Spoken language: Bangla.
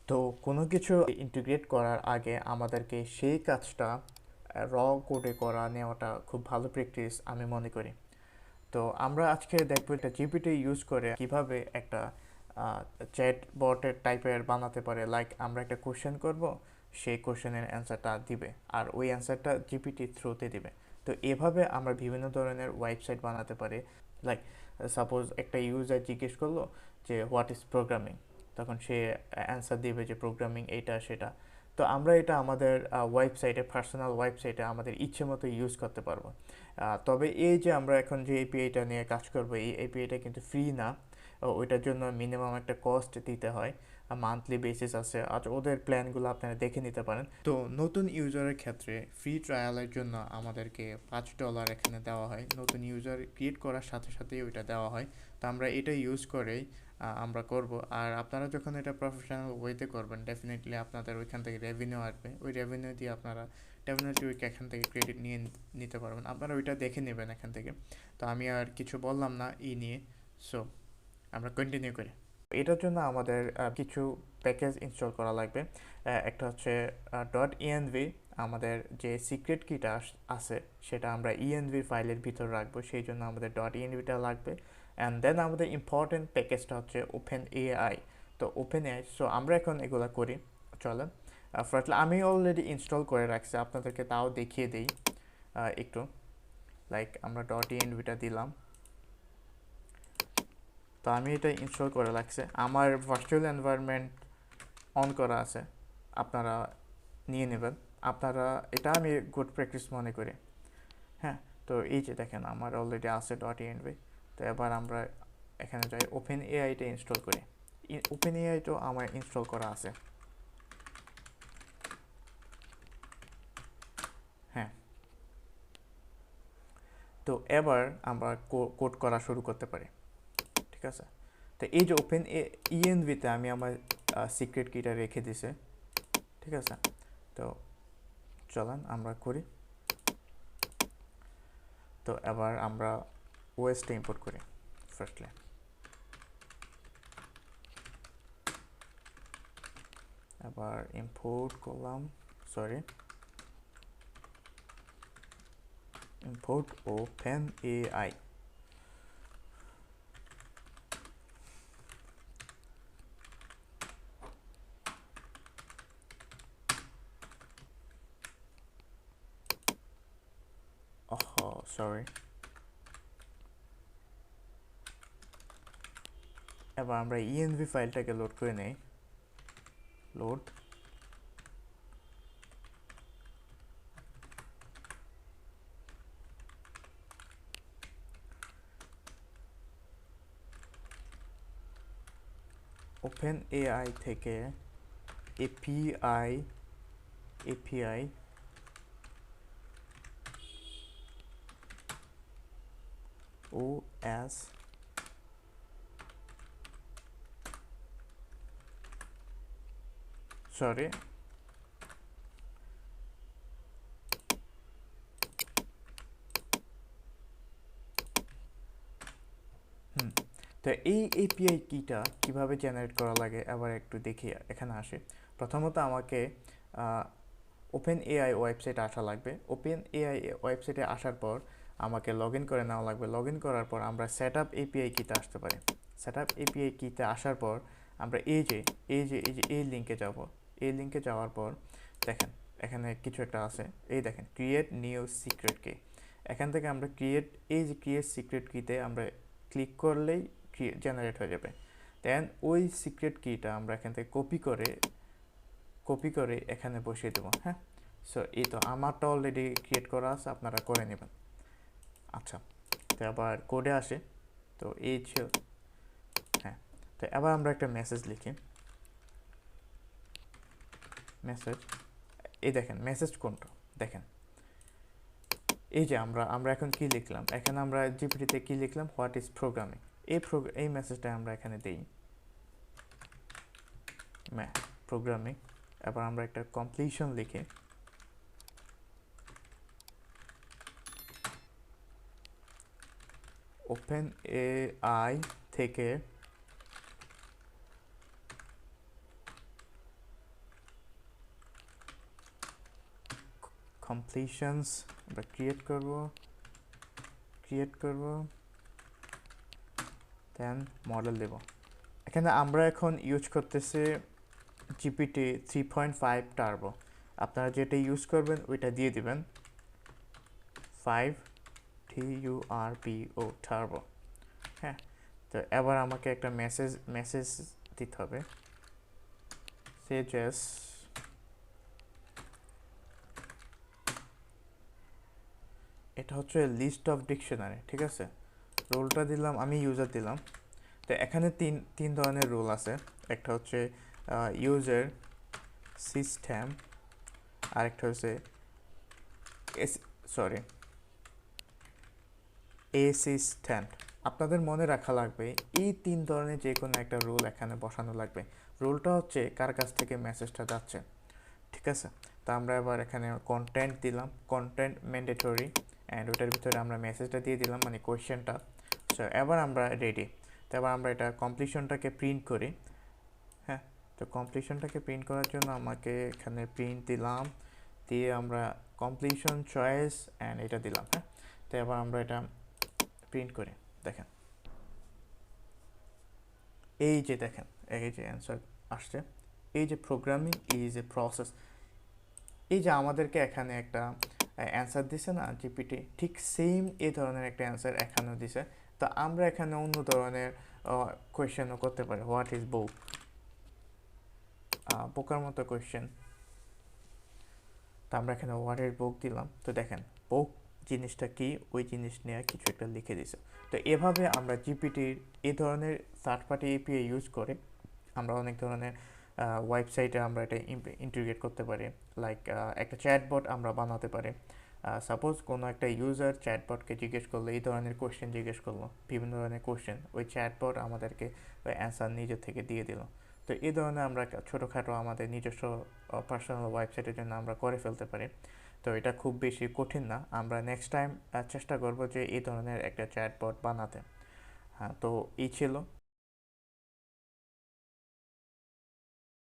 তো কোনো কিছু ইন্টিগ্রেট করার আগে আমাদেরকে সেই কাজটা র কোডে করা নেওয়াটা খুব ভালো প্র্যাকটিস আমি মনে করি। তো আমরা আজকে দেখবো একটা জিপিটি ইউজ করে কিভাবে একটা চ্যাট বটের টাইপের বানাতে পারে। লাইক আমরা একটা কোশ্চেন করব, সেই কোশ্চেনের অ্যান্সারটা দিবে আর ওই অ্যান্সারটা জিপিটির থ্রুতে দিবে। তো এভাবে আমরা বিভিন্ন ধরনের ওয়েবসাইট বানাতে পারি। লাইক সাপোজ একটা ইউজার জিজ্ঞেস করলো যে হোয়াট ইজ প্রোগ্রামিং, তখন সে অ্যান্সার দিবে যে প্রোগ্রামিং এইটা সেটা। তো আমরা এটা আমাদের ওয়েবসাইটে, পার্সোনাল ওয়েবসাইটে আমাদের ইচ্ছে মতো ইউজ করতে পারবো। তবে এই যে আমরা এখন যে এপিআইটা নিয়ে কাজ করব, এই এপিআইটা কিন্তু ফ্রি না। ওইটার জন্য মিনিমাম একটা কস্ট দিতে হয়, মান্থলি বেসিস আছে। আর ওদের প্ল্যানগুলো আপনারা দেখে নিতে পারেন। তো নতুন ইউজারের ক্ষেত্রে ফ্রি ট্রায়ালের জন্য আমাদেরকে $5 এখানে দেওয়া হয়। নতুন ইউজার ক্রিয়েট করার সাথে সাথেই ওইটা দেওয়া হয়। তো আমরা এটা ইউজ করেই আমরা করব। আর আপনারা যখন এটা প্রফেশনাল ওয়েতে করবেন, ডেফিনেটলি আপনাদের ওইখান থেকে রেভিনিউ আসবে। ওই রেভিনিউ দিয়ে আপনারা ডেফিনেটলি ওই এখান থেকে ক্রেডিট নিয়ে নিতে পারবেন। আপনারা ওইটা দেখে নেবেন এখান থেকে। তো আমি আর কিছু বললাম না নিয়ে। সো আমরা কন্টিনিউ করি। এটার জন্য আমাদের কিছু প্যাকেজ ইনস্টল করা লাগবে। একটা হচ্ছে .env। আমাদের যে সিক্রেট কিটা আছে সেটা আমরা env ফাইলের ভিতর রাখবো, সেই জন্য আমাদের .envটা লাগবে। অ্যান্ড দেন আমাদের ইম্পর্টেন্ট প্যাকেজটা হচ্ছে ওপেন এআই। তো ওপেন এআই, সো আমরা এখন এগুলো করি। চলেন, ফার্স্টলি আমি অলরেডি ইনস্টল করে রাখছি, আপনাদেরকে তাও দেখিয়ে দিই একটু। লাইক আমরা .envটা দিলাম। তো আমি এটা ইনস্টল করে রাখছি, আমার ভার্চুয়াল এনভায়রনমেন্ট অন করা আছে, আপনারা নিয়ে নেবেন। আপনারা, এটা আমি গুড প্র্যাকটিস মনে করি। হ্যাঁ, তো এই যে দেখেন আমার অলরেডি আছে .env। তো এবার আমরা এখানে যাই, ওপেন এআইটা ইনস্টল করি। ওপেন এআই তো আমার ইনস্টল করা আছে। হ্যাঁ, তো এবার আমরা কোড করা শুরু করতে পারি। ঠিক আছে, তো এই যে ওপেন ইএনভিতে আমি আমার সিক্রেট কিটা রেখে দিছে। ঠিক আছে, তো চলেন আমরা করি। তো এবার আমরা ওএসটা ইম্পোর্ট করি ফার্স্টলি। এবার ইম্পোর্ট করলাম, sorry, import open AI. Sorry. এবার আমরা ইএনভি ফাইলটাকে লোড করে নেই। লোড, ওপেন এআই থেকে এপিআই এপিআই ওএস সরি, তো এই এপিআই কিটা কিভাবে জেনারেট করা লাগে এবার একটু দেখি। এখানে আসে, প্রথমত আমাকে ওপেন এআই ওয়েবসাইটে আসা লাগবে। ওপেন এআই ওয়েবসাইটে আসার পর আমাকে লগ ইন করে নেওয়া লাগবে। লগ ইন করার পর আমরা সেট আপ এপিআই কিতে আসতে পারি। সেট আপ এপিআই কিতে আসার পর আমরা এই লিঙ্কে যাব। এই লিঙ্কে যাওয়ার পর দেখেন এখানে কিছু একটা আছে, এই দেখেন ক্রিয়েট নিউ সিক্রেট কি। এখান থেকে আমরা ক্রিয়েট সিক্রেট কিতে আমরা ক্লিক করলেই জেনারেট হয়ে যাবে। দেন ওই সিক্রেট কিটা আমরা এখান থেকে কপি করে এখানে বসিয়ে দেবো। হ্যাঁ, সো এই তো আমারটা অলরেডি ক্রিয়েট করা আছে, আপনারা করে নেবেন। আচ্ছা, তো আবার কোডে আসে। তো এই ছিল, হ্যাঁ, তো এবার আমরা একটা মেসেজ লিখি। মেসেজ, এই দেখেন মেসেজ কোনটা দেখেন। এই যে আমরা এখন কি লিখলাম, এখানে আমরা জিপিটিতে কি লিখলাম, হোয়াট ইজ প্রোগ্রামিং। এই মেসেজটা আমরা এখানে দিই, প্রোগ্রামিং। এবার আমরা একটা কমপ্লিশন লিখি। ওপেন এআই থেকে completions আমরা ক্রিয়েট করব দেন মডেল দেব। এখানে আমরা এখন ইউজ করতেছি জিপিটি 3.5 টার্বো। আপনারা যেটা ইউজ করবেন ওইটা দিয়ে দিবেন 5 TURBO টার্বো। হ্যাঁ, তো এবার আমাকে একটা মেসেজ দিতে হবে, সে জাস্ট এটা হচ্ছে লিস্ট অফ ডিকশনারি, ঠিক আছে। রোলটা দিলাম, আমি ইউজার দিলাম। তো এখানে তিন ধরনের রোল আছে, একটা হচ্ছে ইউজার, সিস্টেম, আরেকটা হচ্ছে অ্যাসিস্ট্যান্ট। আপনাদের মনে রাখা লাগবে এই তিন ধরনের যে কোনো একটা রোল এখানে বসানো লাগবে। রোলটা হচ্ছে কার কাছ থেকে মেসেজটা যাচ্ছে, ঠিক আছে। তো আমরা এবার এখানে কন্টেন্ট দিলাম, কন্টেন্ট ম্যান্ডেটরি, অ্যান্ড ওটার ভিতরে আমরা মেসেজটা দিয়ে দিলাম, মানে কোয়েশ্চেনটা। সো এবার আমরা রেডি। তো এবার আমরা এটা কমপ্লিশনটাকে প্রিন্ট করি। হ্যাঁ, তো কমপ্লিশনটাকে প্রিন্ট করার জন্য আমাকে এখানে প্রিন্ট দিলাম, দিয়ে আমরা কমপ্লিশন চয়েস অ্যান্ড এটা দিলাম। হ্যাঁ, তো এবার আমরা এটা প্রিন্ট করি। দেখেন, এই যে দেখেন, এই যে অ্যান্সার আসছে। এই যে প্রোগ্রামিং ইজ এ প্রসেস, এই যে আমাদেরকে এখানে একটা অ্যান্সার দিছে না জিপিটি, ঠিক সেম এই ধরনের একটা অ্যান্সার এখানেও দিছে। তো আমরা এখানে অন্য ধরনের কোয়েশ্চেনও করতে পারি। হোয়াট ইজ বুক, বোকার মতো কোয়েশ্চেন। তো আমরা এখানে হোয়াট ইজ বুক দিলাম। তো দেখেন বুক জিনিসটা কি, ওই জিনিস নিয়ে কিছু একটা লিখে দিছে। তো এভাবে আমরা জিপিটির এই ধরনের থার্ড পার্টি এপিআই ইউজ করে আমরা অনেক ধরনের ওয়েবসাইটে আমরা এটা ইন্টিগ্রেট করতে পারি। লাইক একটা চ্যাটবট আমরা বানাতে পারি। সাপোজ কোনো একটা ইউজার চ্যাটবটকে জিজ্ঞেস করলো, এই ধরনের কোয়েশ্চেন জিজ্ঞেস করলো, বিভিন্ন ধরনের কোয়েশ্চেন, ওই চ্যাটবট আমাদেরকে ওই অ্যান্সার নিজে থেকে দিয়ে দিল। তো এই ধরনের আমরা ছোটোখাটো আমাদের নিজস্ব পার্সোনাল ওয়েবসাইটের জন্য আমরা করে ফেলতে পারি। তো এটা খুব বেশি কঠিন না। আমরা নেক্সট টাইম চেষ্টা করব যে এই ধরনের একটা চ্যাটবট বানাতে। হ্যাঁ, তো এই ছিল